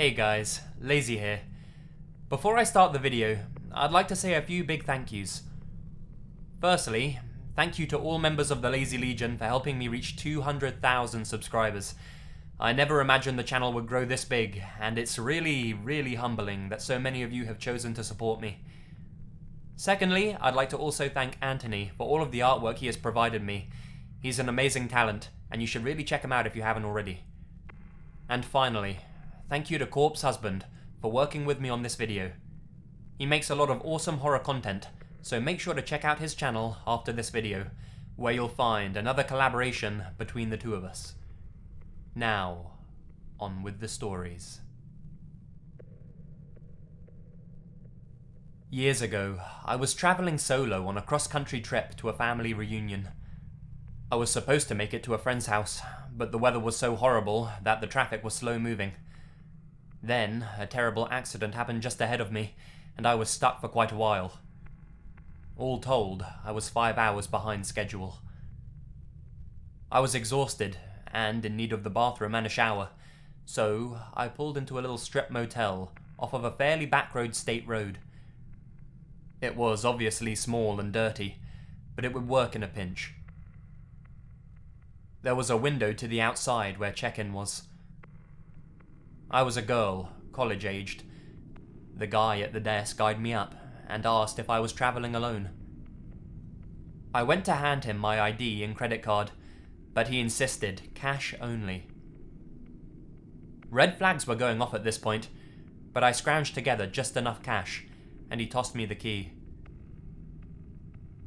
Hey guys, Lazy here. Before I start the video, I'd like to say a few big thank yous. Firstly, thank you to all members of the Lazy Legion for helping me reach 200,000 subscribers. I never imagined the channel would grow this big, and it's really humbling that so many of you have chosen to support me. Secondly, I'd like to also thank Anthony for all of the artwork he has provided me. He's an amazing talent, and you should really check him out if you haven't already. And finally, thank you to Corpse Husband for working with me on this video. He makes a lot of awesome horror content, so make sure to check out his channel after this video, where you'll find another collaboration between the two of us. Now, on with the stories. Years ago, I was travelling solo on a cross-country trip to a family reunion. I was supposed to make it to a friend's house, but the weather was so horrible that the traffic was slow moving. Then, a terrible accident happened just ahead of me, and I was stuck for quite a while. All told, I was 5 hours behind schedule. I was exhausted, and in need of the bathroom and a shower, so I pulled into a little strip motel off of a fairly backroad state road. It was obviously small and dirty, but it would work in a pinch. There was a window to the outside where check-in was. I was a girl, college-aged. The guy at the desk eyed me up and asked if I was travelling alone. I went to hand him my ID and credit card, but he insisted cash only. Red flags were going off at this point, but I scrounged together just enough cash, and he tossed me the key.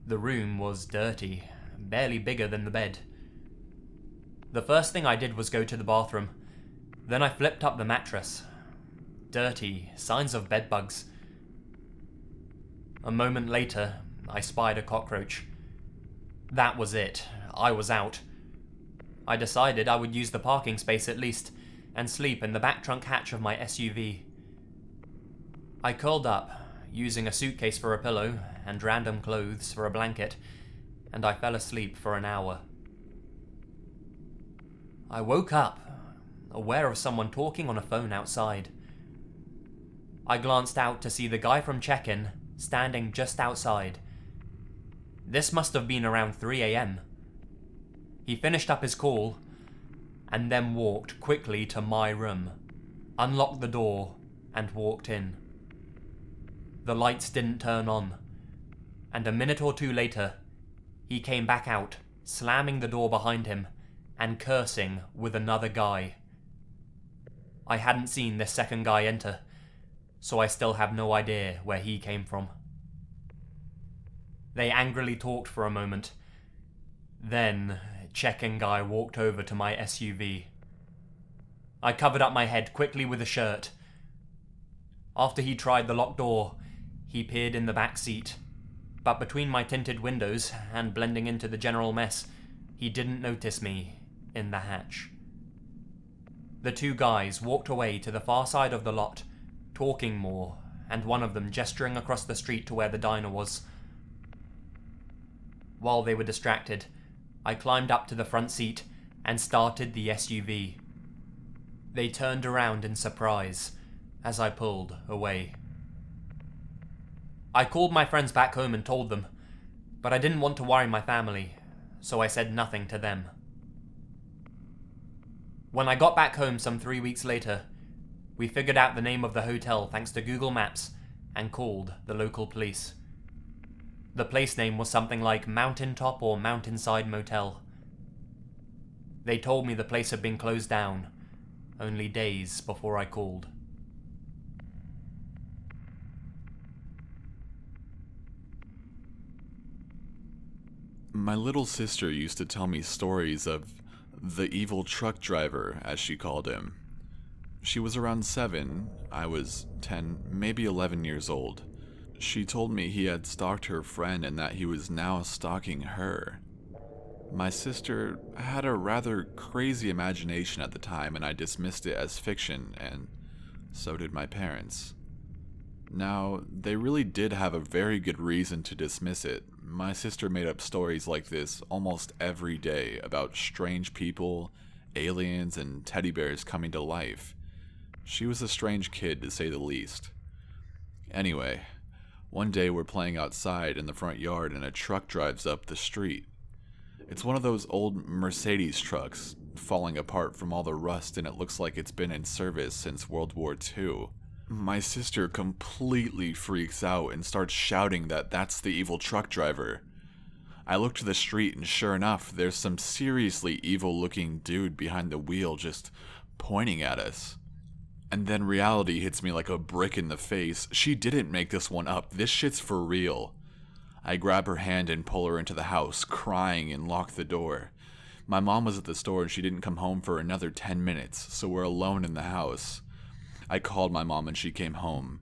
The room was dirty, barely bigger than the bed. The first thing I did was go to the bathroom. Then I flipped up the mattress. Dirty, signs of bedbugs. A moment later, I spied a cockroach. That was it. I was out. I decided I would use the parking space at least, and sleep in the back trunk hatch of my SUV. I curled up, using a suitcase for a pillow and random clothes for a blanket, and I fell asleep for an hour. I woke up, aware of someone talking on a phone outside. I glanced out to see the guy from check-in standing just outside. This must have been around 3 a.m. He finished up his call, and then walked quickly to my room, unlocked the door, and walked in. The lights didn't turn on, and a minute or two later, he came back out, slamming the door behind him, and cursing with another guy. I hadn't seen this second guy enter, so I still have no idea where he came from. They angrily talked for a moment. Then, check-in guy walked over to my SUV. I covered up my head quickly with a shirt. After he tried the locked door, he peered in the back seat, but between my tinted windows and blending into the general mess, he didn't notice me in the hatch. The two guys walked away to the far side of the lot, talking more, and one of them gesturing across the street to where the diner was. While they were distracted, I climbed up to the front seat and started the SUV. They turned around in surprise as I pulled away. I called my friends back home and told them, but I didn't want to worry my family, so I said nothing to them. When I got back home some 3 weeks later, we figured out the name of the hotel thanks to Google Maps and called the local police. The place name was something like Mountaintop or Mountainside Motel. They told me the place had been closed down only days before I called. My little sister used to tell me stories of the evil truck driver, as she called him. She was around 7, I was 10, maybe 11 years old. She told me he had stalked her friend and that he was now stalking her. My sister had a rather crazy imagination at the time, and I dismissed it as fiction, and so did my parents. Now, they really did have a very good reason to dismiss it. My sister made up stories like this almost every day about strange people, aliens, and teddy bears coming to life. She was a strange kid, to say the least. Anyway, one day we're playing outside in the front yard and a truck drives up the street. It's one of those old Mercedes trucks, falling apart from all the rust, and it looks like it's been in service since World War II. My sister completely freaks out and starts shouting that that's the evil truck driver. I look to the street and sure enough, there's some seriously evil-looking dude behind the wheel just pointing at us. And then reality hits me like a brick in the face. She didn't make this one up. This shit's for real. I grab her hand and pull her into the house, crying, and lock the door. My mom was at the store and she didn't come home for another 10 minutes, so we're alone in the house. I called my mom and she came home.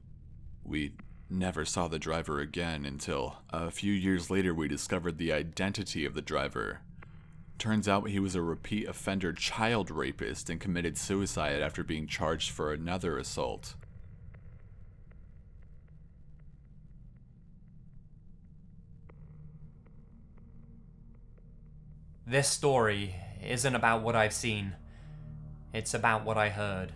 We never saw the driver again until a few years later we discovered the identity of the driver. Turns out he was a repeat offender child rapist and committed suicide after being charged for another assault. This story isn't about what I've seen. It's about what I heard.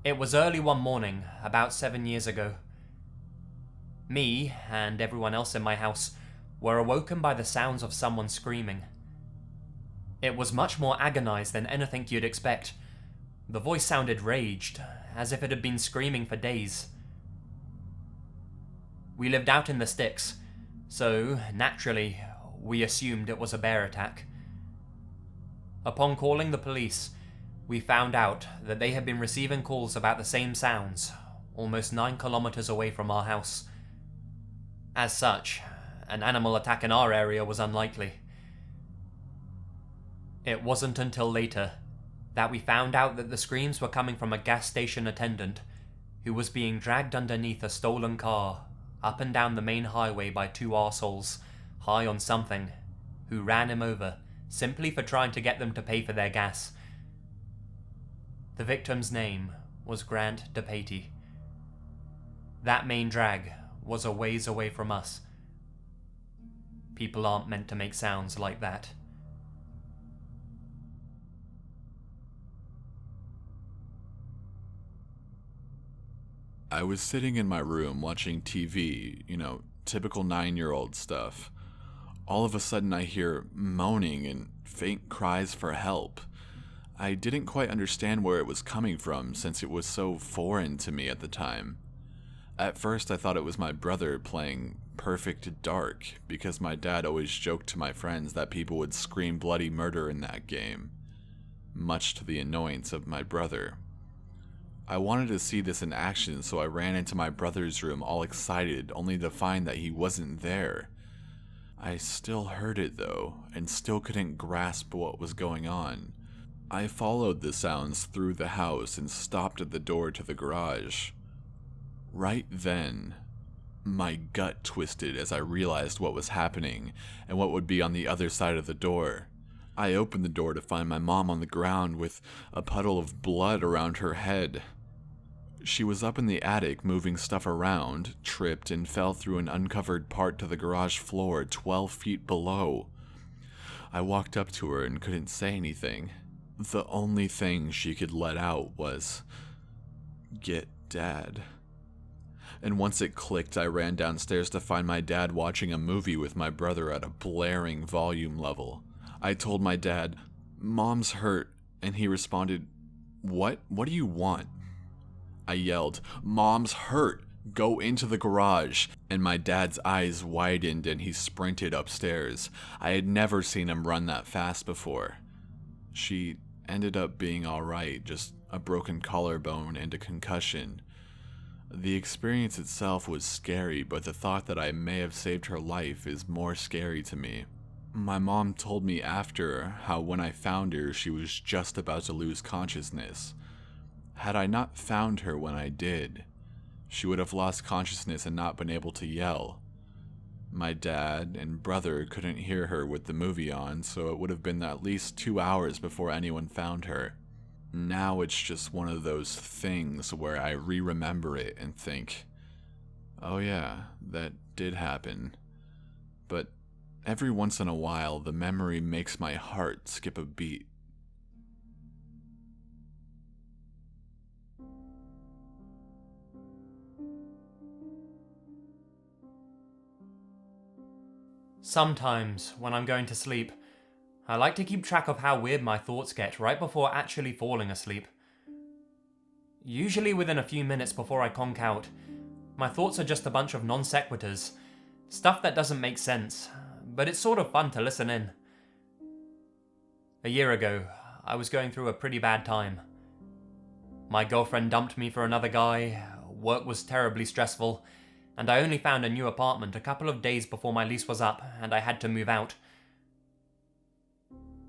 It was early one morning, about 7 years ago. Me, and everyone else in my house, were awoken by the sounds of someone screaming. It was much more agonized than anything you'd expect. The voice sounded raged, as if it had been screaming for days. We lived out in the sticks, so, naturally, we assumed it was a bear attack. Upon calling the police, we found out that they had been receiving calls about the same sounds, almost 9 kilometers away from our house. As such, an animal attack in our area was unlikely. It wasn't until later that we found out that the screams were coming from a gas station attendant who was being dragged underneath a stolen car up and down the main highway by 2 arseholes high on something who ran him over simply for trying to get them to pay for their gas. The victim's name was Grant DePatie. That main drag was a ways away from us. People aren't meant to make sounds like that. I was sitting in my room watching TV, typical 9-year-old stuff. All of a sudden I hear moaning and faint cries for help. I didn't quite understand where it was coming from since it was so foreign to me at the time. At first I thought it was my brother playing Perfect Dark because my dad always joked to my friends that people would scream bloody murder in that game, much to the annoyance of my brother. I wanted to see this in action, so I ran into my brother's room all excited, only to find that he wasn't there. I still heard it though, and still couldn't grasp what was going on. I followed the sounds through the house and stopped at the door to the garage. Right then, my gut twisted as I realized what was happening and what would be on the other side of the door. I opened the door to find my mom on the ground with a puddle of blood around her head. She was up in the attic moving stuff around, tripped, and fell through an uncovered part to the garage floor 12 feet below. I walked up to her and couldn't say anything. The only thing she could let out was, "Get Dad." And once it clicked, I ran downstairs to find my dad watching a movie with my brother at a blaring volume level. I told my dad, "Mom's hurt," and he responded, "What? What do you want?" I yelled, "Mom's hurt! Go into the garage!" And my dad's eyes widened and he sprinted upstairs. I had never seen him run that fast before. She ended up being alright, just a broken collarbone and a concussion. The experience itself was scary, but the thought that I may have saved her life is more scary to me. My mom told me after how when I found her, she was just about to lose consciousness. Had I not found her when I did, she would have lost consciousness and not been able to yell. My dad and brother couldn't hear her with the movie on, so it would have been at least 2 hours before anyone found her. Now it's just one of those things where I re-remember it and think, oh yeah, that did happen. But every once in a while, the memory makes my heart skip a beat. Sometimes, when I'm going to sleep, I like to keep track of how weird my thoughts get right before actually falling asleep. Usually within a few minutes before I conk out, my thoughts are just a bunch of non sequiturs, stuff that doesn't make sense, but it's sort of fun to listen in. A year ago, I was going through a pretty bad time. My girlfriend dumped me for another guy, work was terribly stressful, and I only found a new apartment a couple of days before my lease was up and I had to move out.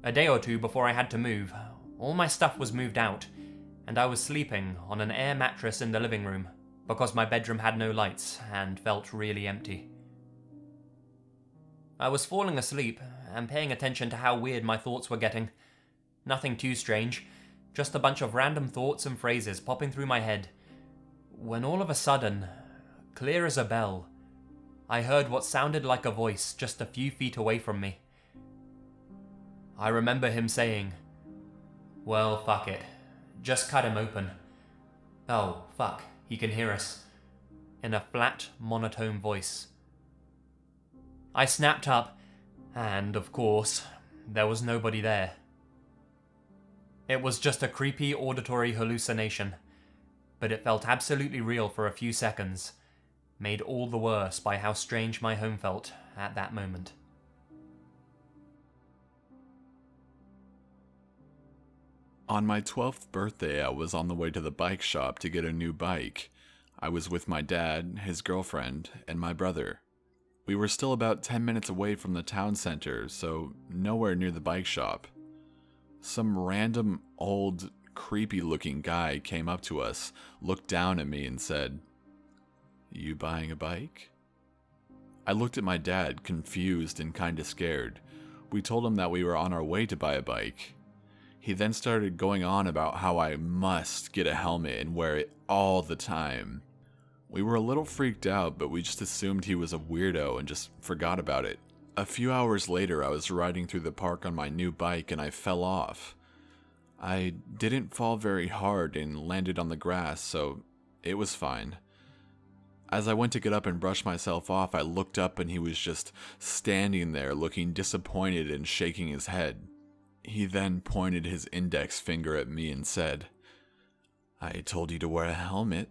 A day or two before I had to move, all my stuff was moved out, and I was sleeping on an air mattress in the living room because my bedroom had no lights and felt really empty. I was falling asleep and paying attention to how weird my thoughts were getting. Nothing too strange, just a bunch of random thoughts and phrases popping through my head, when all of a sudden, clear as a bell, I heard what sounded like a voice just a few feet away from me. I remember him saying, "Well, fuck it. Just cut him open. Oh, fuck, he can hear us," in a flat, monotone voice. I snapped up, and, of course, there was nobody there. It was just a creepy auditory hallucination, but it felt absolutely real for a few seconds, made all the worse by how strange my home felt at that moment. On my 12th birthday, I was on the way to the bike shop to get a new bike. I was with my dad, his girlfriend, and my brother. We were still about 10 minutes away from the town center, so nowhere near the bike shop. Some random, old, creepy-looking guy came up to us, looked down at me, and said, "You buying a bike?" I looked at my dad, confused and kinda scared. We told him that we were on our way to buy a bike. He then started going on about how I must get a helmet and wear it all the time. We were a little freaked out, but we just assumed he was a weirdo and just forgot about it. A few hours later, I was riding through the park on my new bike and I fell off. I didn't fall very hard and landed on the grass, so it was fine. As I went to get up and brush myself off, I looked up and he was just standing there looking disappointed and shaking his head. He then pointed his index finger at me and said, "I told you to wear a helmet."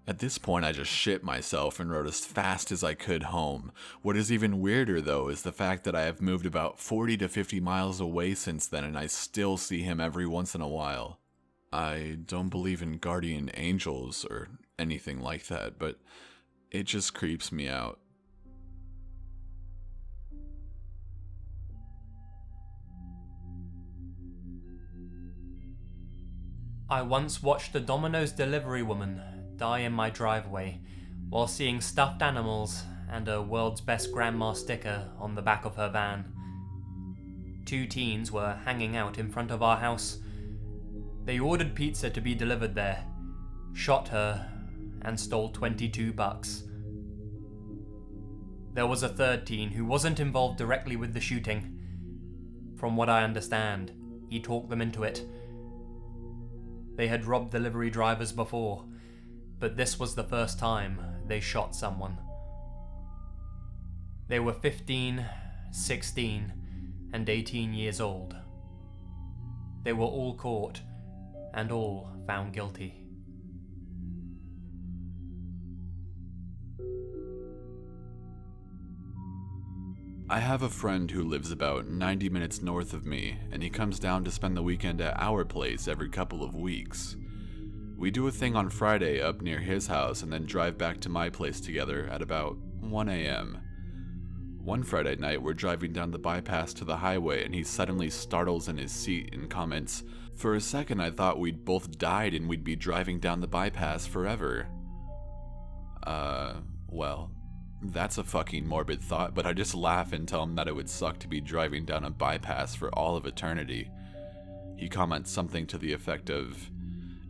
At this point, I just shit myself and rode as fast as I could home. What is even weirder, though, is the fact that I have moved about 40 to 50 miles away since then, and I still see him every once in a while. I don't believe in guardian angels or anything like that, but it just creeps me out. I once watched a Domino's delivery woman die in my driveway while seeing stuffed animals and a "World's Best Grandma" sticker on the back of her van. 2 teens were hanging out in front of our house. They ordered pizza to be delivered there, shot her, and stole $22. There was a 3rd teen who wasn't involved directly with the shooting. From what I understand, he talked them into it. They had robbed delivery drivers before, but this was the first time they shot someone. They were 15, 16, and 18 years old. They were all caught, and all found guilty. I have a friend who lives about 90 minutes north of me, and he comes down to spend the weekend at our place every couple of weeks. We do a thing on Friday up near his house and then drive back to my place together at about 1 a.m. One Friday night, we're driving down the bypass to the highway and he suddenly startles in his seat and comments, "For a second I thought we'd both died and we'd be driving down the bypass forever." Well, that's a fucking morbid thought, but I just laugh and tell him that it would suck to be driving down a bypass for all of eternity. He comments something to the effect of,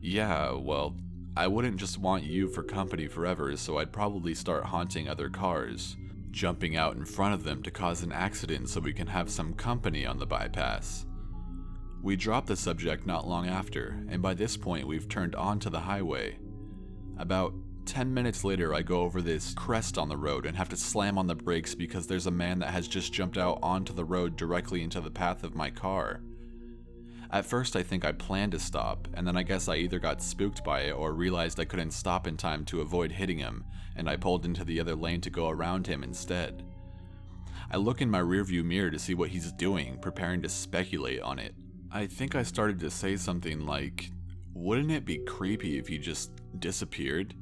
"Yeah, well, I wouldn't just want you for company forever, so I'd probably start haunting other cars, jumping out in front of them to cause an accident so we can have some company on the bypass." We drop the subject not long after, and by this point we've turned onto the highway. About 10 minutes later, I go over this crest on the road and have to slam on the brakes because there's a man that has just jumped out onto the road directly into the path of my car. At first, I think I planned to stop, and then I guess I either got spooked by it or realized I couldn't stop in time to avoid hitting him, and I pulled into the other lane to go around him instead. I look in my rearview mirror to see what he's doing, preparing to speculate on it. I think I started to say something like, "Wouldn't it be creepy if you just disappeared?"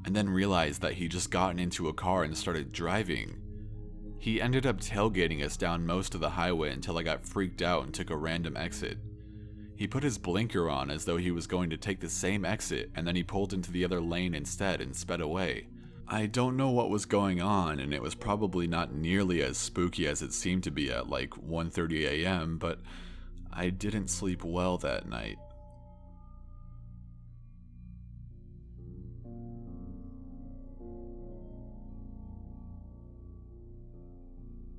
And then realized that he just gotten into a car and started driving. He ended up tailgating us down most of the highway until I got freaked out and took a random exit. He put his blinker on as though he was going to take the same exit, and then he pulled into the other lane instead and sped away. I don't know what was going on, and it was probably not nearly as spooky as it seemed to be at like 1:30 a.m., but I didn't sleep well that night.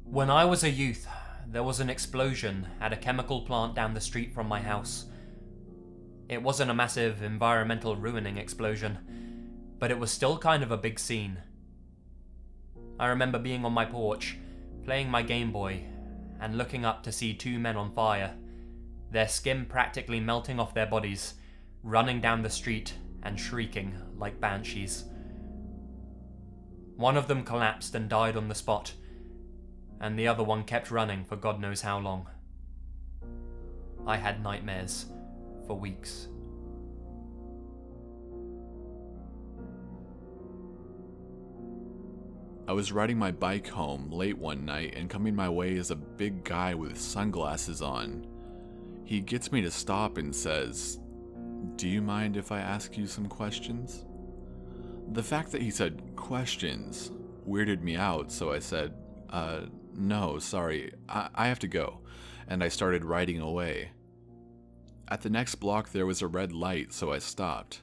When I was a youth, there was an explosion at a chemical plant down the street from my house. It wasn't a massive environmental ruining explosion, but it was still kind of a big scene. I remember being on my porch, playing my Game Boy, and looking up to see two men on fire, their skin practically melting off their bodies, running down the street and shrieking like banshees. One of them collapsed and died on the spot, and the other one kept running for God knows how long. I had nightmares for weeks. I was riding my bike home late one night, and coming my way is a big guy with sunglasses on. He gets me to stop and says, "Do you mind if I ask you some questions?" The fact that he said questions weirded me out, so I said, "No, sorry, I have to go," and I started riding away. At the next block there was a red light, so I stopped.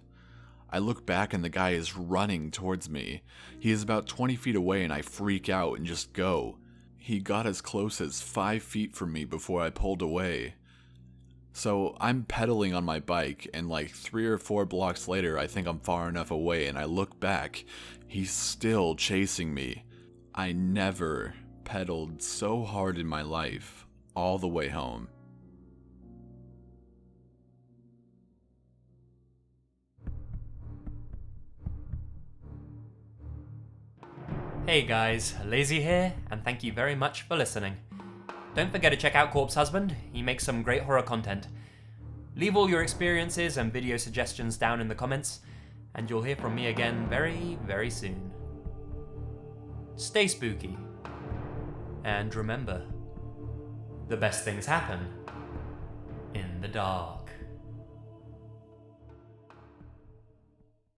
I look back and the guy is running towards me. He is about 20 feet away and I freak out and just go. He got as close as 5 feet from me before I pulled away. So I'm pedaling on my bike, and like 3 or 4 blocks later I think I'm far enough away and I look back. He's still chasing me. I never pedaled so hard in my life all the way home. Hey guys, Lazy here, and thank you very much for listening. Don't forget to check out Corpse Husband, he makes some great horror content. Leave all your experiences and video suggestions down in the comments, and you'll hear from me again very, very soon. Stay spooky. And remember, the best things happen in the dark.